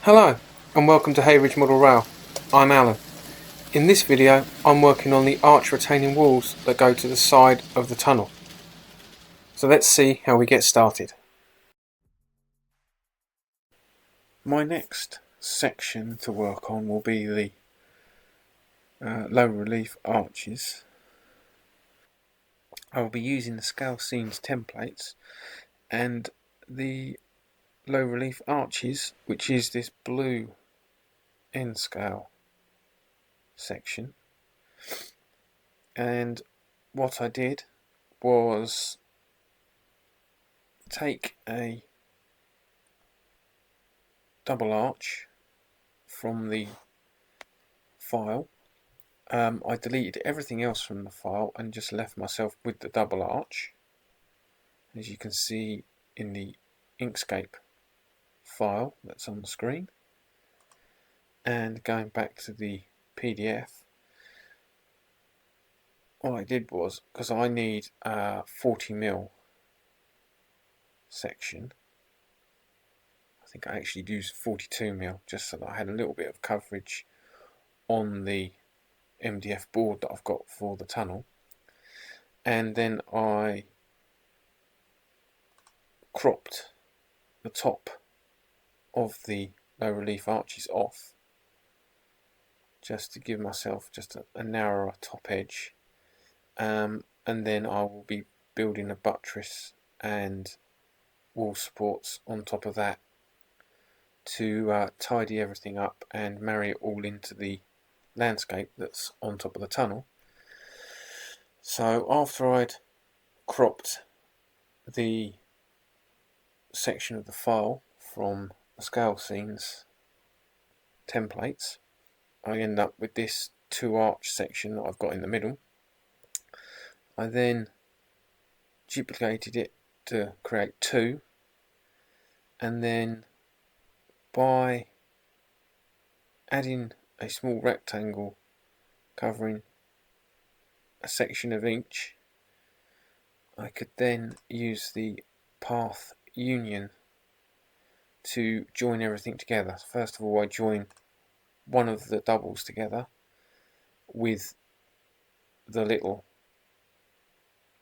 Hello and welcome to Hayridge Model Rail. I'm Alan. In this video I'm working on the arch retaining walls that go to the side of the tunnel. So let's see how we get started. My next section to work on will be the low relief arches. I will be using the Scalescenes templates and the low relief arches, which is this blue end scale section. And what I did was take a double arch from the file. I deleted everything else from the file and just left myself with the double arch, as you can see in the Inkscape file that's on the screen. And going back to the PDF, what I did was, because I need a 40mm section, I think I actually used 42mm just so that I had a little bit of coverage on the MDF board that I've got for the tunnel. And then I cropped the top of the low relief arches off, just to give myself just a narrower top edge, and then I will be building a buttress and wall supports on top of that to tidy everything up and marry it all into the landscape that's on top of the tunnel. So after I'd cropped the section of the file from the Scalescenes templates, I end up with this 2 arch section that I've got in the middle. I then duplicated it to create 2, and then by adding a small rectangle covering a section of each, I could then use the path union to join everything together. First of all, I join one of the doubles together with the little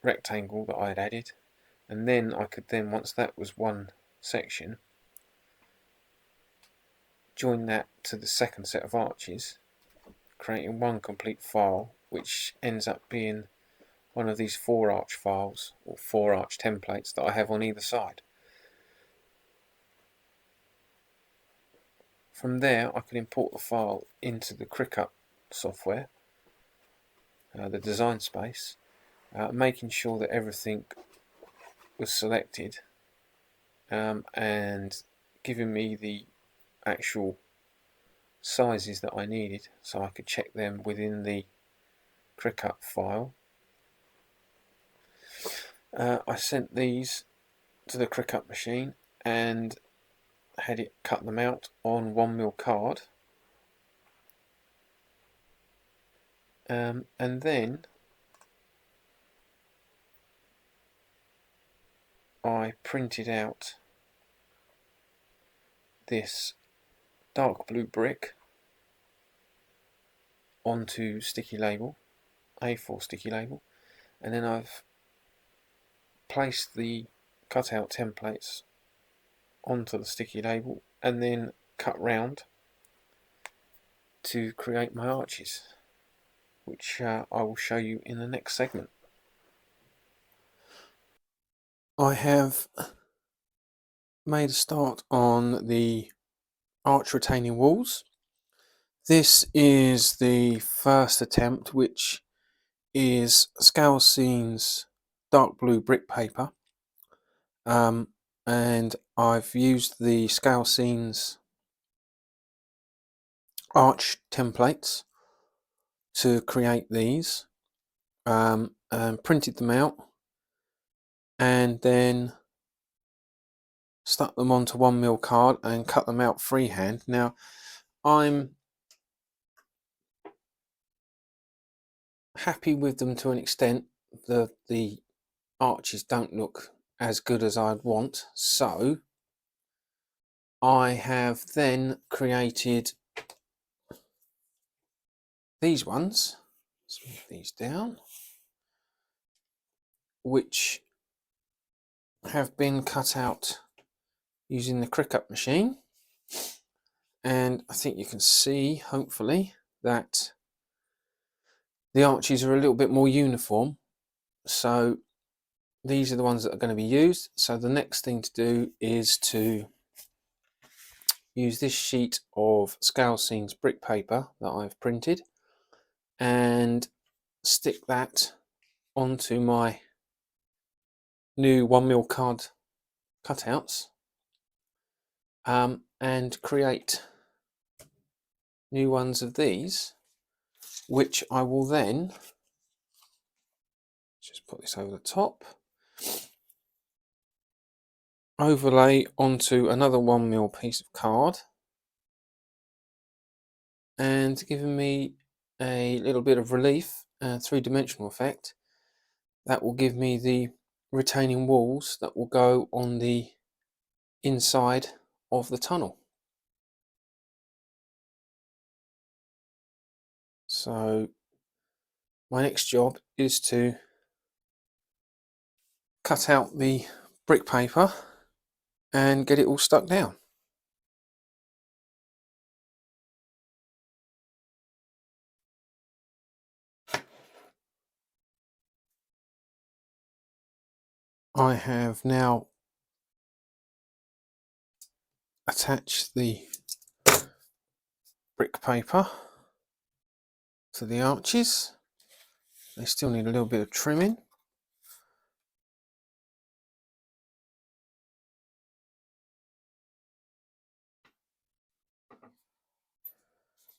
rectangle that I had added, and then I could then, once that was one section, join that to the second set of arches, creating one complete file, which ends up being one of these 4 arch files or 4 arch templates that I have on either side. From there I can import the file into the Cricut software, the design space, making sure that everything was selected, and giving me the actual sizes that I needed, so I could check them within the Cricut file. I sent these to the Cricut machine and had it cut them out on 1mm card, and then I printed out this dark blue brick onto sticky label, A4 sticky label, and then I've placed the cutout templates onto the sticky label and then cut round to create my arches, which I will show you in the next segment. I have made a start on the arch retaining walls. This is the first attempt, which is Scalescenes dark blue brick paper, and I've used the Scalescenes arch templates to create these, and printed them out and then stuck them onto 1mm card and cut them out freehand. Now I'm happy with them to an extent. The arches don't look as good as I'd want, so I have then created these ones, let's move these down, which have been cut out using the Cricut machine. And I think you can see, hopefully, that the arches are a little bit more uniform. So these are the ones that are going to be used. So the next thing to do is to use this sheet of Scalescenes brick paper that I've printed and stick that onto my new 1mm card cutouts, and create new ones of these, which I will then just put this over the top, overlay onto another 1mm piece of card, and giving me a little bit of relief, three-dimensional effect. That will give me the retaining walls that will go on the inside of the tunnel. So my next job is to cut out the brick paper and get it all stuck down. I have now attached the brick paper to the arches. They still need a little bit of trimming.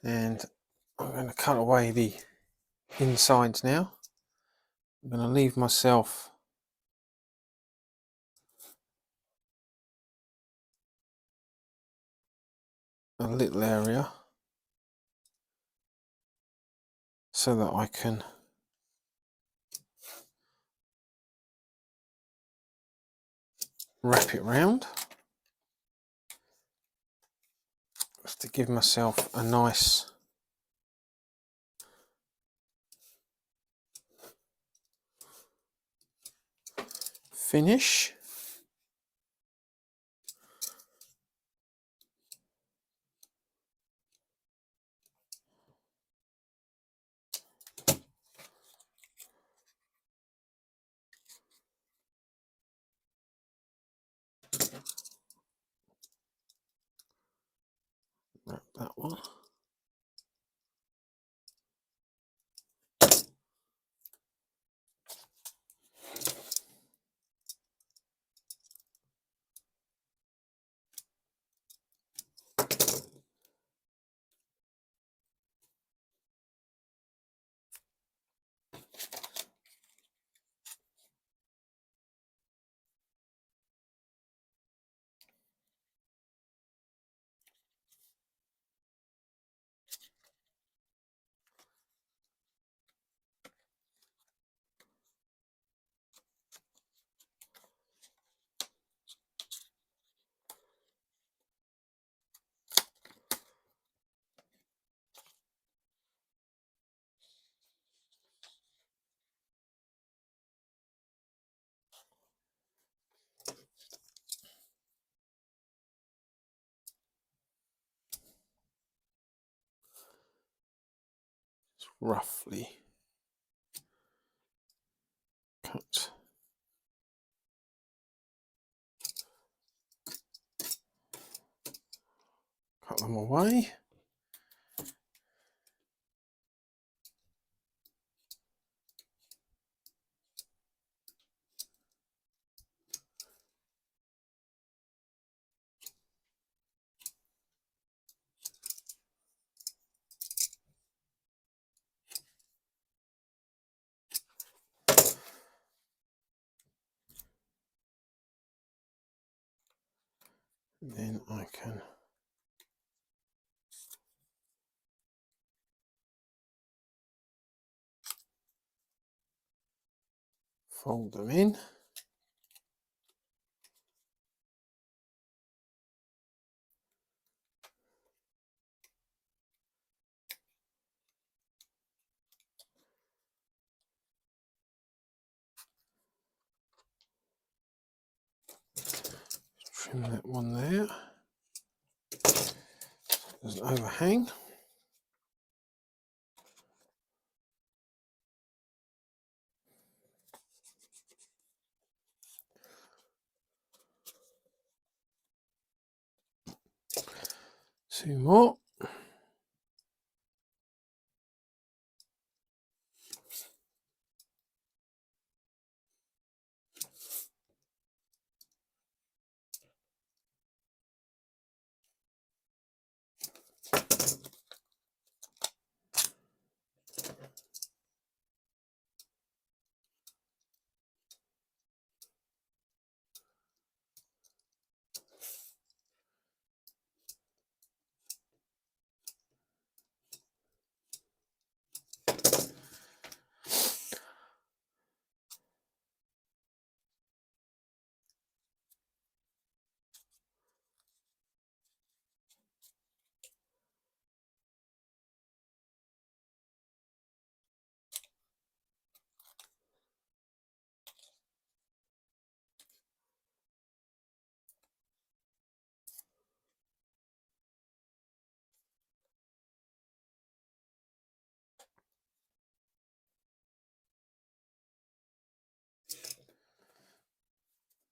And I'm going to cut away the insides now. I'm going to leave myself a little area so that I can wrap it round, just to give myself a nice finish. Wrap that one. Roughly cut them away. Then I can fold them in. trim that one there. There's an overhang. Two more.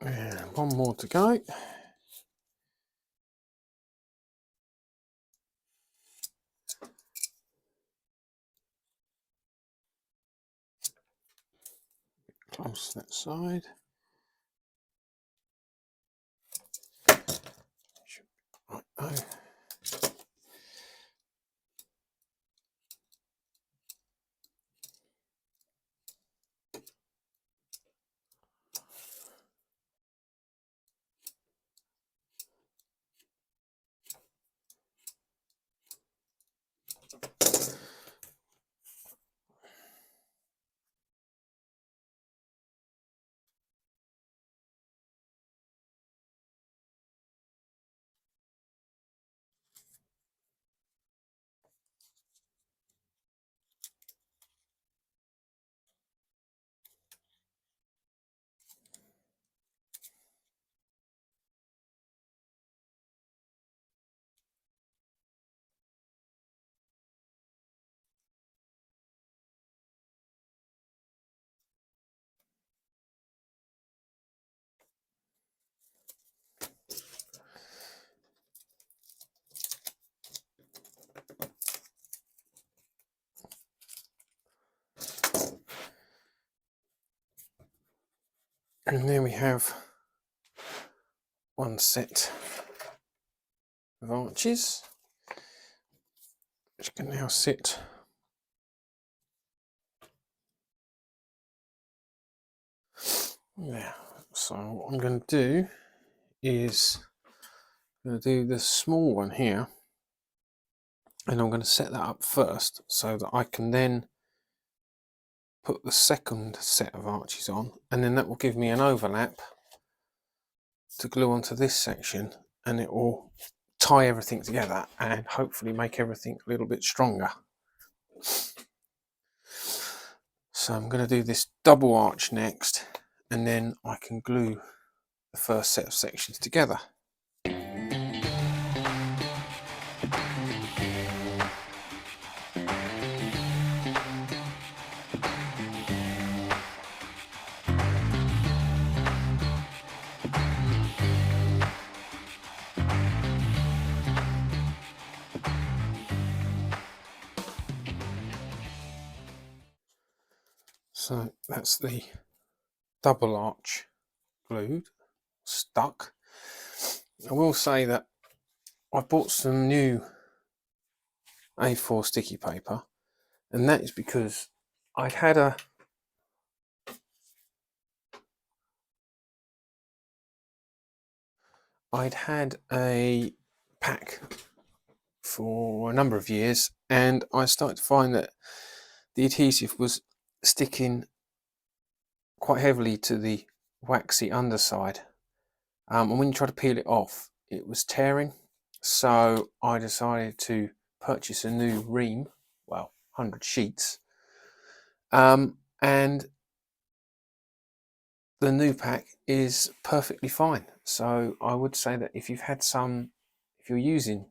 And one more to go. Close that side. Right, oh. And there we have one set of arches, which can now sit there. So what I'm going to do is the small one here, and I'm going to set that up first so that I can then put the second set of arches on, and then that will give me an overlap to glue onto this section, and it will tie everything together and hopefully make everything a little bit stronger. So I'm going to do this double arch next, and then I can glue the first set of sections together. So that's the double arch glued, stuck. I will say that I bought some new A4 sticky paper, and that is because I'd had a pack for a number of years, and I started to find that the adhesive was sticking quite heavily to the waxy underside, and when you try to peel it off, it was tearing. So I decided to purchase a new ream, well, 100 sheets, and the new pack is perfectly fine. So I would say that if you're using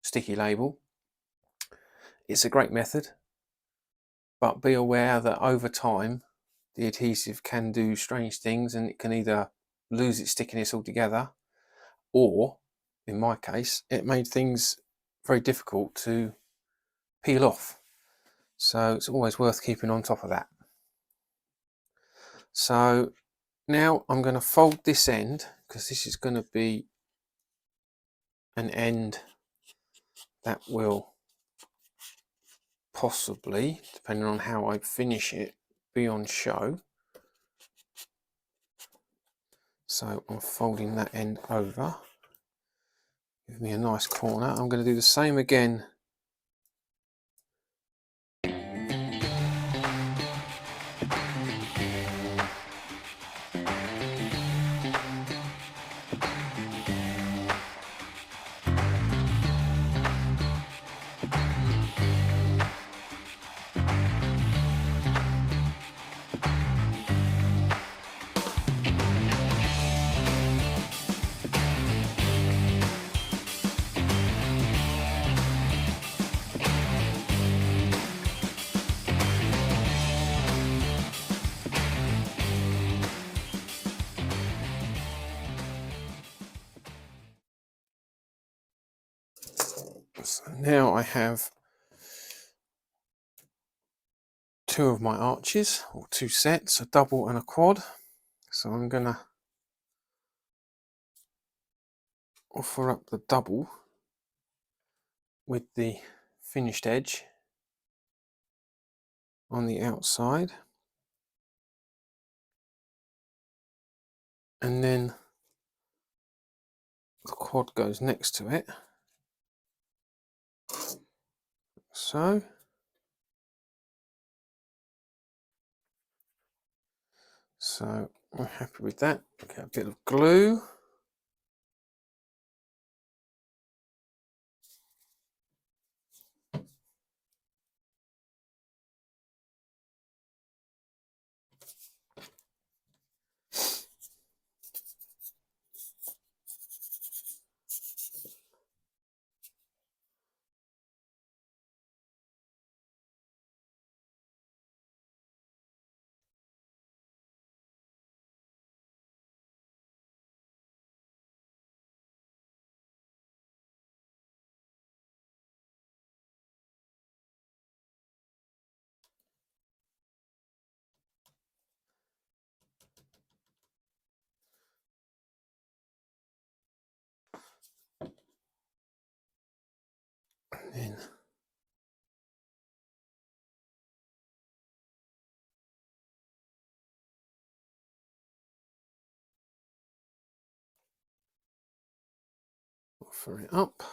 sticky label, it's a great method, but be aware that over time the adhesive can do strange things, and it can either lose its stickiness altogether, or in my case it made things very difficult to peel off. So it's always worth keeping on top of that. So now I'm going to fold this end, because this is going to be an end that will possibly, depending on how I finish it, be on show. So I'm folding that end over. Give me a nice corner. I'm going to do the same again So now I have two of my arches, or two sets, a double and a quad. So I'm going to offer up the double with the finished edge on the outside, and then the quad goes next to it, so. So I'm happy with that. Get a bit of glue. And then offer it up.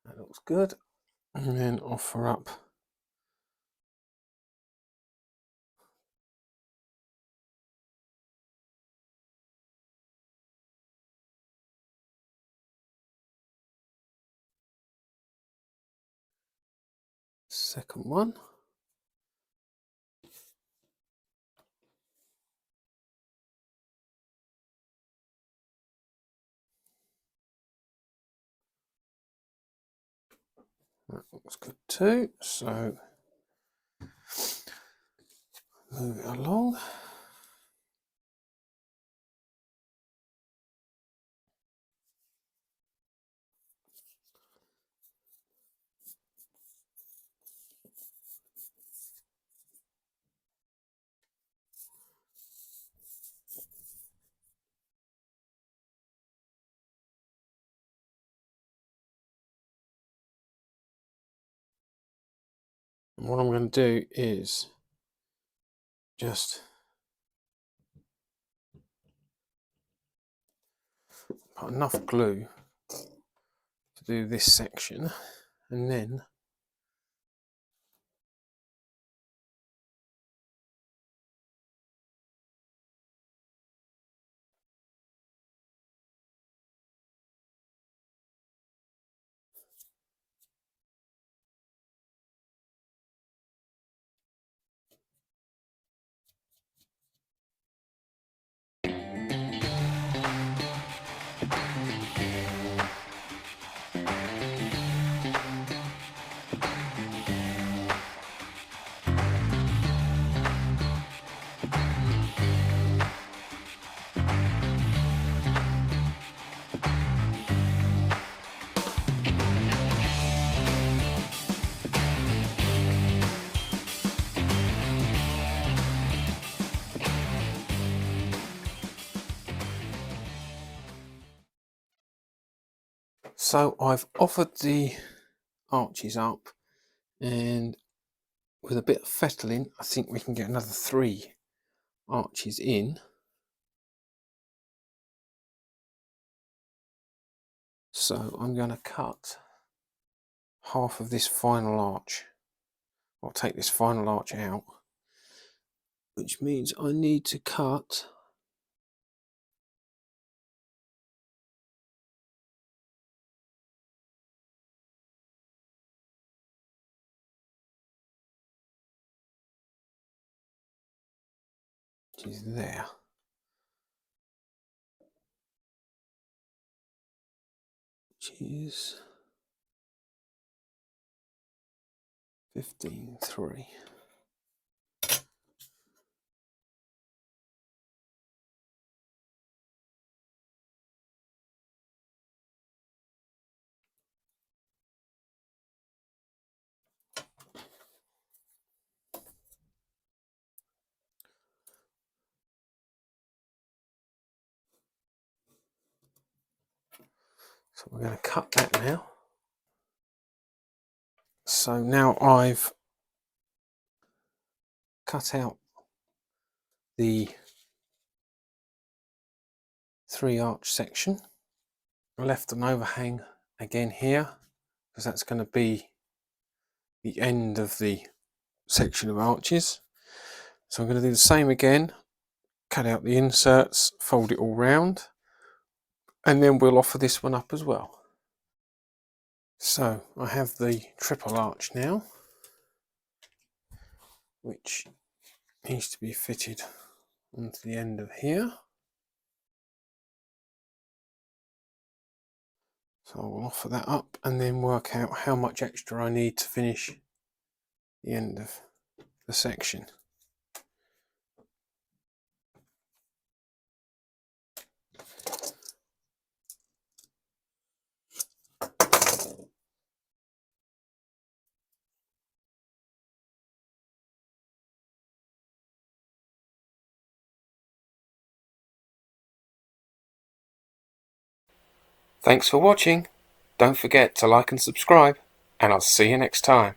That looks good. And then offer up the second one. That looks good too. So move it along. And what I'm going to do is just put enough glue to do this section, and then so I've offered the arches up, and with a bit of fettling I think we can get another 3 arches in. So I'm going to cut half of this final arch. I'll take this final arch out, which means I need to cut which is there. Which is 15.3. So we're going to cut that now. So now I've cut out the 3 arch section. I left an overhang again here because that's going to be the end of the section of arches. So I'm going to do the same again, cut out the inserts, fold it all round, and then we'll offer this one up as well. So I have the triple arch now, which needs to be fitted onto the end of here. So I'll offer that up and then work out how much extra I need to finish the end of the section. Thanks for watching. Don't forget to like and subscribe, and I'll see you next time.